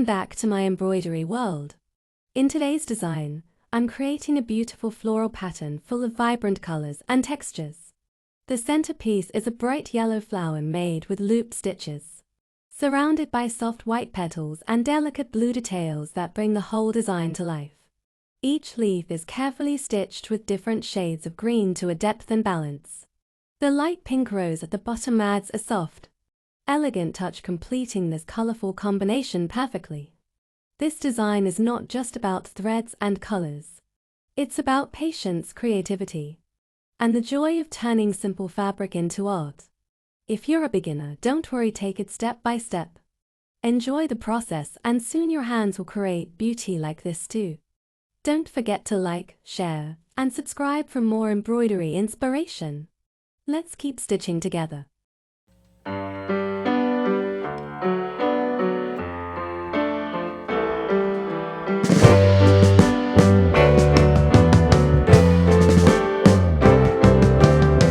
back to my embroidery world. In today's design, I'm creating a beautiful floral pattern full of vibrant colors and textures. The centerpiece is a bright yellow flower made with loop stitches, surrounded by soft white petals and delicate blue details that bring the whole design to life. Each leaf is carefully stitched with different shades of green to add depth and balance. The light pink rose at the bottom adds a soft, elegant touch, completing this colorful combination perfectly. This design is not just about threads and colors. It's about patience, creativity, and the joy of turning simple fabric into art. If you're a beginner, don't worry, take it step by step. Enjoy the process and soon your hands will create beauty like this too. Don't forget to like, share, and subscribe for more embroidery inspiration. Let's keep stitching together.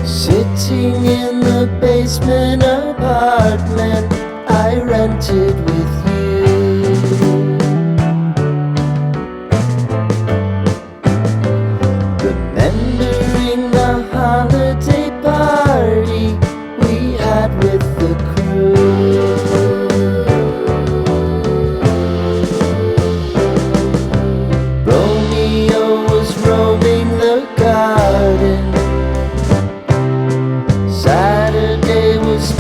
Sitting in the basement apartment I rented with you, remembering the holiday party we had with the crew. Romeo was roaming the garden, Saturday was